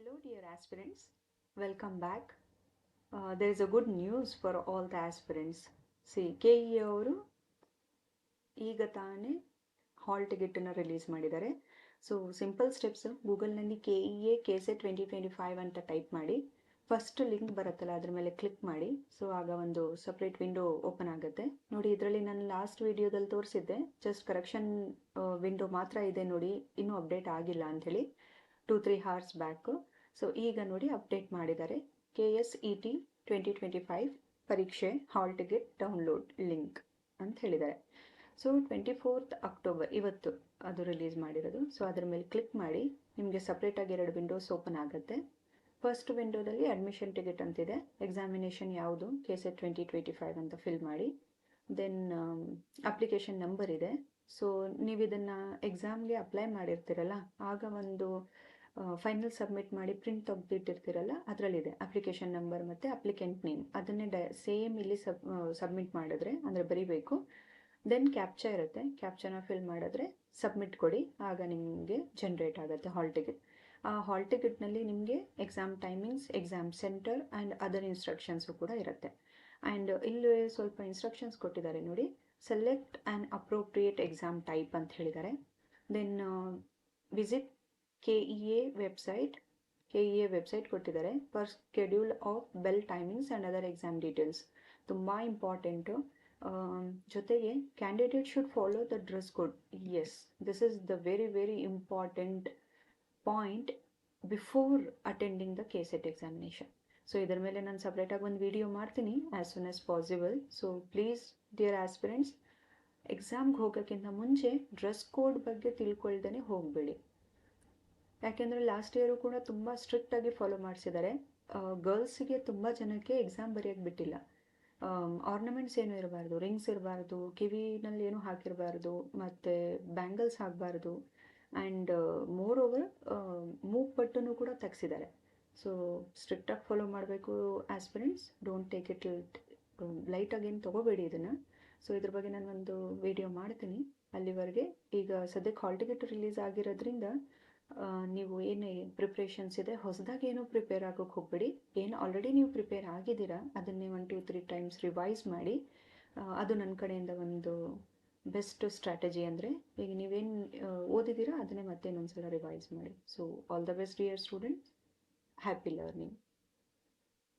Hello, dear aspirants. Welcome back. There is a good news for all the aspirants. See, KE ಅವರು ಈಗ ತಾನೇ ಹಾಲ್ ಟಿಕೆಟನ್ನು release ಮಾಡಿದ್ದಾರೆ. So simple steps, ಗೂಗಲ್ನಲ್ಲಿ KEA KSET 2025 ಅಂತ type ಮಾಡಿ, first link ಬರುತ್ತಲ್ಲ ಅದ್ರ ಮೇಲೆ ಕ್ಲಿಕ್ ಮಾಡಿ. ಸೊ ಆಗ ಒಂದು ಸಪ್ರೇಟ್ ವಿಂಡೋ ಓಪನ್ ಆಗುತ್ತೆ. ನೋಡಿ, ಇದರಲ್ಲಿ ನಾನು ಲಾಸ್ಟ್ ವಿಡಿಯೋದಲ್ಲಿ ತೋರಿಸಿದ್ದೆ, ಜಸ್ಟ್ ಕರೆಕ್ಷನ್ ವಿಂಡೋ ಮಾತ್ರ ಇದೆ ನೋಡಿ, ಇನ್ನೂ ಅಪ್ಡೇಟ್ ಆಗಿಲ್ಲ ಅಂಥೇಳಿ 2-3 hours ಬ್ಯಾಕ್. ಸೊ ಈಗ ನೋಡಿ ಅಪ್ಡೇಟ್ ಮಾಡಿದ್ದಾರೆ. KSET 2025 ಪರೀಕ್ಷೆ ಹಾಲ್ ಟಿಕೆಟ್ ಡೌನ್ಲೋಡ್ ಲಿಂಕ್ ಅಂತ ಹೇಳಿದ್ದಾರೆ. ಸೊ 24th October ಇವತ್ತು ಅದು ರಿಲೀಸ್ ಮಾಡಿರೋದು. ಸೊ ಅದರ ಮೇಲೆ ಕ್ಲಿಕ್ ಮಾಡಿ, ನಿಮಗೆ ಸಪ್ರೇಟಾಗಿ 2 ವಿಂಡೋಸ್ ಓಪನ್ ಆಗುತ್ತೆ. ಫಸ್ಟ್ ವಿಂಡೋದಲ್ಲಿ ಅಡ್ಮಿಷನ್ ಟಿಕೆಟ್ ಅಂತಿದೆ, ಎಕ್ಸಾಮಿನೇಷನ್ ಯಾವುದು KSET 2025 ಅಂತ ಫಿಲ್ ಮಾಡಿ. ದೆನ್ ಅಪ್ಲಿಕೇಶನ್ ನಂಬರ್ ಇದೆ. ಸೊ ನೀವು ಇದನ್ನು ಎಕ್ಸಾಮ್ಗೆ ಅಪ್ಲೈ ಮಾಡಿರ್ತೀರಲ್ಲ, ಆಗ ಒಂದು ಫೈನಲ್ ಸಬ್ಮಿಟ್ ಮಾಡಿ ಪ್ರಿಂಟ್ ತೆಗೆದಿಟ್ಟಿರ್ತೀರಲ್ಲ, ಅದರಲ್ಲಿದೆ ಅಪ್ಲಿಕೇಶನ್ ನಂಬರ್ ಮತ್ತು ಅಪ್ಲಿಕೆಂಟ್ ನೇಮ್. ಅದನ್ನೇ ಸೇಮ್ ಇಲ್ಲಿ ಸಬ್ಮಿಟ್ ಮಾಡಿದ್ರೆ, ಅಂದರೆ ಬರೀಬೇಕು. ದೆನ್ ಕ್ಯಾಪ್ಚಾ ಇರುತ್ತೆ, ಕ್ಯಾಪ್ಚಾನ ಫಿಲ್ ಮಾಡಿದ್ರೆ ಸಬ್ಮಿಟ್ ಕೊಡಿ, ಆಗ ನಿಮಗೆ ಜನ್ರೇಟ್ ಆಗುತ್ತೆ ಹಾಲ್ ಟಿಕೆಟ್. ಆ ಹಾಲ್ ಟಿಕೆಟ್ನಲ್ಲಿ ನಿಮಗೆ exam timings, exam centre and other instructions ಕೂಡ ಇರುತ್ತೆ. ಆ್ಯಂಡ್ ಇಲ್ಲಿ ಸ್ವಲ್ಪ ಇನ್ಸ್ಟ್ರಕ್ಷನ್ಸ್ ಕೊಟ್ಟಿದ್ದಾರೆ ನೋಡಿ, select an appropriate exam type ಅಂತ ಹೇಳಿದ್ದಾರೆ. ದೆನ್ ವಿಸಿಟ್ KEA ವೆಬ್ಸೈಟ್ ಕೊಟ್ಟಿದ್ದಾರೆ, per schedule of bell timings and other exam details. ತುಂಬ ಇಂಪಾರ್ಟೆಂಟು. ಜೊತೆಗೆ candidate should follow the dress code. Yes, this is the very important point before attending the KSET examination. So ಇದರ ಮೇಲೆ ನಾನು ಸಪ್ರೇಟಾಗಿ ಒಂದು video ಮಾಡ್ತೀನಿ as soon as possible. So please dear aspirants, ಎಕ್ಸಾಮ್ಗೆ ಹೋಗೋಕ್ಕಿಂತ ಮುಂಚೆ ಡ್ರೆಸ್ ಕೋಡ್ ಬಗ್ಗೆ ತಿಳ್ಕೊಳ್ದೇ ಹೋಗಬೇಡಿ. ಯಾಕೆಂದರೆ ಲಾಸ್ಟ್ ಇಯರು ಕೂಡ ತುಂಬ ಸ್ಟ್ರಿಕ್ಟಾಗಿ ಫಾಲೋ ಮಾಡಿಸಿದ್ದಾರೆ. ಗರ್ಲ್ಸಿಗೆ ತುಂಬ ಜನಕ್ಕೆ ಎಕ್ಸಾಮ್ ಬರೆಯೋಕ್ಕೆ ಬಿಟ್ಟಿಲ್ಲ. ಆರ್ನಮೆಂಟ್ಸ್ ಏನೂ ಇರಬಾರ್ದು, ರಿಂಗ್ಸ್ ಇರಬಾರ್ದು, ಕಿವಿನಲ್ಲಿ ಏನೂ ಹಾಕಿರಬಾರ್ದು, ಮತ್ತು ಬ್ಯಾಂಗಲ್ಸ್ ಹಾಕಬಾರ್ದು. ಆ್ಯಂಡ್ ಮೋರ್ ಓವರ್ ಮೂಗ್ಬಟ್ಟನ್ನು ಕೂಡ ತೆಗ್ಸಿದ್ದಾರೆ. ಸೊ ಸ್ಟ್ರಿಕ್ಟಾಗಿ ಫಾಲೋ ಮಾಡಬೇಕು ಆಸ್ಪಿರೆಂಟ್ಸ್. ಡೋಂಟ್ ಟೇಕ್ ಇಟ್ ಲೈಟಾಗಿ ಏನು ತೊಗೋಬೇಡಿ ಇದನ್ನು. ಸೊ ಇದ್ರ ಬಗ್ಗೆ ನಾನು ಒಂದು ವಿಡಿಯೋ ಮಾಡ್ತೀನಿ. ಅಲ್ಲಿವರೆಗೆ ಈಗ ಸದ್ಯಕ್ಕೆ ಹಾಲ್ ಟಿಕೆಟ್ ರಿಲೀಸ್ ಆಗಿರೋದ್ರಿಂದ ನೀವು ಏನು ಪ್ರಿಪ್ರೇಷನ್ಸ್ ಇದೆ, ಹೊಸದಾಗಿ ಏನೂ ಪ್ರಿಪೇರ್ ಆಗೋಕ್ಕೆ ಹೋಗಬೇಡಿ. ಏನು ಆಲ್ರೆಡಿ ನೀವು ಪ್ರಿಪೇರ್ ಆಗಿದ್ದೀರಾ ಅದನ್ನೇ 1-2-3 ಟೈಮ್ಸ್ ರಿವೈಸ್ ಮಾಡಿ. ಅದು ನನ್ನ ಕಡೆಯಿಂದ ಒಂದು ಬೆಸ್ಟ್ ಸ್ಟ್ರಾಟಜಿ. ಅಂದರೆ ಈಗ ನೀವೇನು ಓದಿದ್ದೀರಾ ಅದನ್ನೇ ಮತ್ತೆ ಇನ್ನೊಂದ್ಸಲ ರಿವೈಸ್ ಮಾಡಿ. So all the best dear students, happy learning.